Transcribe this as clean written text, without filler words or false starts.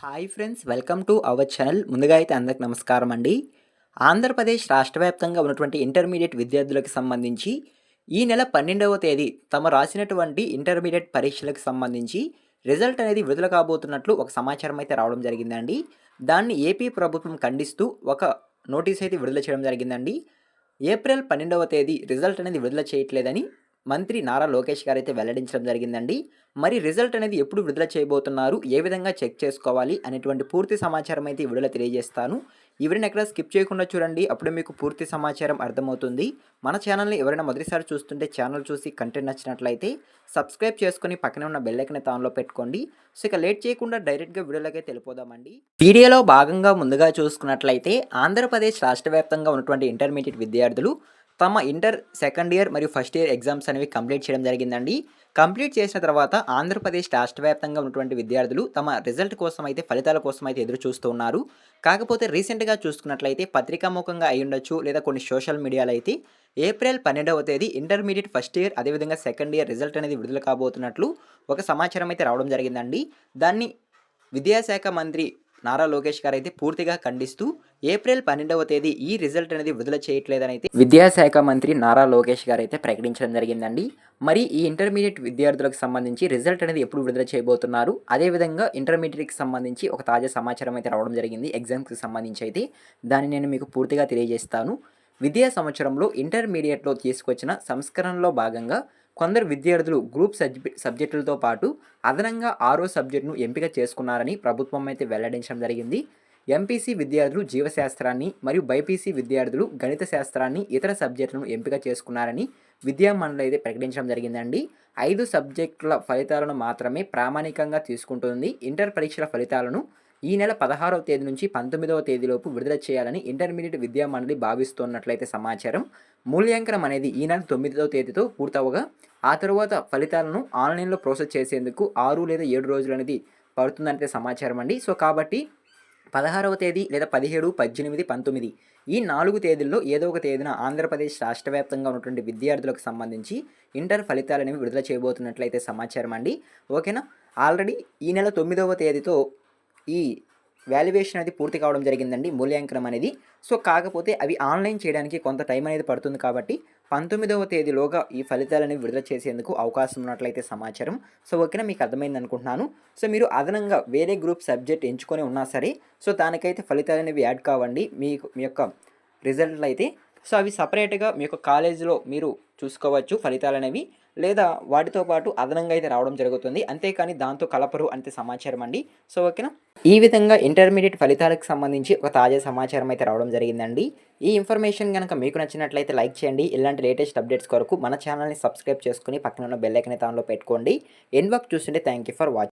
Hi friends, welcome to our channel. ముందుగా అయితే అందరికి నమస్కారం అండి. ఆంధ్రప్రదేశ్ రాష్ట్ర వ్యాప్తంగా ఉన్నటువంటి ఇంటర్మీడియట్ విద్యార్థులకు సంబంధించి ఈ నెల 12వ తేదీ తమ రాసినటువంటి ఇంటర్మీడియట్ పరీక్షలకు సంబంధించి రిజల్ట్ అనేది విడుదల కాబోతున్నట్లు ఒక సమాచారం అయితే రావడం జరిగిందండి. దాన్ని ఏపీ ప్రభుత్వం ఖండిస్తూ ఒక నోటీస్ అయితే విడుదల చేయడం జరిగిందండి. ఏప్రిల్ 12వ తేదీ రిజల్ట్ అనేది విడుదల చేయట్లేదని మంత్రి నారా లోకేష్ గారైతే వెల్లడించడం జరిగిందండి. మరి రిజల్ట్ అనేది ఎప్పుడు విడుదల చేయబోతున్నారు, ఏ విధంగా చెక్ చేసుకోవాలి అనేటువంటి పూర్తి సమాచారం అయితే ఈ వీడియోలో తెలియజేస్తాను. ఈ వీడియోని ఎక్కడ స్కిప్ చేయకుండా చూడండి, అప్పుడే మీకు పూర్తి సమాచారం అర్థమవుతుంది. మన ఛానల్ని ఎవరైనా మొదటిసారి చూస్తుంటే ఛానల్ చూసి కంటెంట్ నచ్చినట్లయితే సబ్స్క్రైబ్ చేసుకొని పక్కనే ఉన్న బెల్ ఐకాన్ ఆన్లో పెట్టుకోండి. సో ఇక లేట్ చేయకుండా డైరెక్ట్గా వీడియోలోకి వెళ్ళిపోదామండి. వీడియోలో భాగంగా ముందుగా చూసుకున్నట్లయితే ఆంధ్రప్రదేశ్ రాష్ట్ర వ్యాప్తంగా ఉన్నటువంటి ఇంటర్మీడియట్ విద్యార్థులు తమ ఇంటర్ సెకండ్ ఇయర్ మరియు ఫస్ట్ ఇయర్ ఎగ్జామ్స్ అనేవి కంప్లీట్ చేయడం జరిగిందండి. కంప్లీట్ చేసిన తర్వాత ఆంధ్రప్రదేశ్ రాష్ట్ర వ్యాప్తంగా ఉన్నటువంటి విద్యార్థులు తమ రిజల్ట్ కోసం అయితే, ఫలితాల కోసం అయితే ఎదురు చూస్తూ ఉన్నారు. కాకపోతే రీసెంట్గా చూసుకున్నట్లయితే పత్రికాముఖంగా అయి ఉండొచ్చు, లేదా కొన్ని సోషల్ మీడియాలో అయితే ఏప్రిల్ 12వ తేదీ ఇంటర్మీడియట్ ఫస్ట్ ఇయర్ అదేవిధంగా సెకండ్ ఇయర్ రిజల్ట్ అనేది విడుదల కాబోతున్నట్లు ఒక సమాచారం అయితే రావడం జరిగిందండి. దాన్ని విద్యాశాఖ మంత్రి నారా లోకేష్ గారు అయితే పూర్తిగా ఖండిస్తూ ఏప్రిల్ 12వ తేదీ ఈ రిజల్ట్ అనేది విడుదల చేయట్లేదని అయితే విద్యాశాఖ మంత్రి నారా లోకేష్ గారు అయితే ప్రకటించడం జరిగిందండి. మరి ఈ ఇంటర్మీడియట్ విద్యార్థులకు సంబంధించి రిజల్ట్ అనేది ఎప్పుడు విడుదల చేయబోతున్నారు, అదేవిధంగా ఇంటర్మీడియట్కి సంబంధించి ఒక తాజా సమాచారం అయితే రావడం జరిగింది ఎగ్జామ్స్కి సంబంధించి అయితే. దాన్ని నేను మీకు పూర్తిగా తెలియజేస్తాను. విద్యా సంవత్సరంలో ఇంటర్మీడియట్లో తీసుకొచ్చిన సంస్కరణలో భాగంగా కొందరు విద్యార్థులు గ్రూప్ సబ్జెక్టులతో పాటు అదనంగా 6వ సబ్జెక్టును ఎంపిక చేసుకున్నారని ప్రభుత్వం అయితే వెల్లడించడం జరిగింది. ఎంపీసీ విద్యార్థులు జీవశాస్త్రాన్ని మరియు బైపీసీ విద్యార్థులు గణిత శాస్త్రాన్ని, ఇతర సబ్జెక్టులను ఎంపిక చేసుకున్నారని విద్యామండలి అయితే ప్రకటించడం జరిగిందండి. 5 సబ్జెక్టుల ఫలితాలను మాత్రమే ప్రామాణికంగా తీసుకుంటుంది. ఇంటర్ పరీక్షల ఫలితాలను ఈ నెల 16వ తేదీ నుంచి 19వ తేదీలోపు విడుదల చేయాలని ఇంటర్మీడియట్ విద్యామండలి భావిస్తున్నట్లయితే సమాచారం. మూల్యాంకనం అనేది ఈ నెల 9వ తేదీతో పూర్తవగా ఆ తరువాత ఫలితాలను ఆన్లైన్లో ప్రాసెస్ చేసేందుకు 6 లేదా 7 రోజులు అనేది పడుతుందంటే సమాచారం అండి. సో కాబట్టి 16వ తేదీ లేదా 17, 18, 19 ఈ 4 తేదీల్లో ఏదో ఒక తేదీన ఆంధ్రప్రదేశ్ రాష్ట్ర వ్యాప్తంగా ఉన్నటువంటి విద్యార్థులకు సంబంధించి ఇంటర్ ఫలితాలు అనేవి విడుదల చేయబోతున్నట్లయితే సమాచారం అండి. ఓకేనా. ఆల్రెడీ ఈ నెల 9వ తేదీతో ఈ వాల్యుయేషన్ అనేది పూర్తి కావడం జరిగిందండి, మూల్యాంకనం అనేది. సో కాకపోతే అవి ఆన్లైన్ చేయడానికి కొంత టైం అనేది పడుతుంది కాబట్టి 19వ తేదీలోగా ఈ ఫలితాలని విడుదల చేసేందుకు అవకాశం ఉన్నట్లయితే సమాచారం. సో ఓకేనా, మీకు అర్థమైంది అనుకుంటున్నాను. సో మీరు అదనంగా వేరే గ్రూప్ సబ్జెక్ట్ ఎంచుకొని ఉన్నా సరే, సో దానికైతే ఫలితాలు అనేవి యాడ్ కావండి మీ యొక్క రిజల్ట్లు అయితే. సో అవి సపరేట్గా మీ యొక్క కాలేజీలో మీరు చూసుకోవచ్చు ఫలితాలు అనేవి, లేదా వాటితో పాటు అదనంగా అయితే రావడం జరుగుతుంది. అంతేకాని దాంతో కలపరు అంతే సమాచారం అండి. సో ఓకేనా. ఈ విధంగా ఇంటర్మీడియట్ ఫలితాలకు సంబంధించి ఒక తాజా సమాచారం అయితే రావడం జరిగిందండి. ఈ ఇన్ఫర్మేషన్ కనుక మీకు నచ్చినట్లయితే లైక్ చేయండి. ఇలాంటి లేటెస్ట్ అప్డేట్స్ కొరకు మన ఛానల్ని సబ్స్క్రైబ్ చేసుకుని పక్కన ఉన్న బెల్ ఐకాన్ అయితే ఆన్లో పెట్టుకోండి. ఎండ్ వరకు చూస్తుంటే థ్యాంక్ యూ ఫర్ వాచింగ్.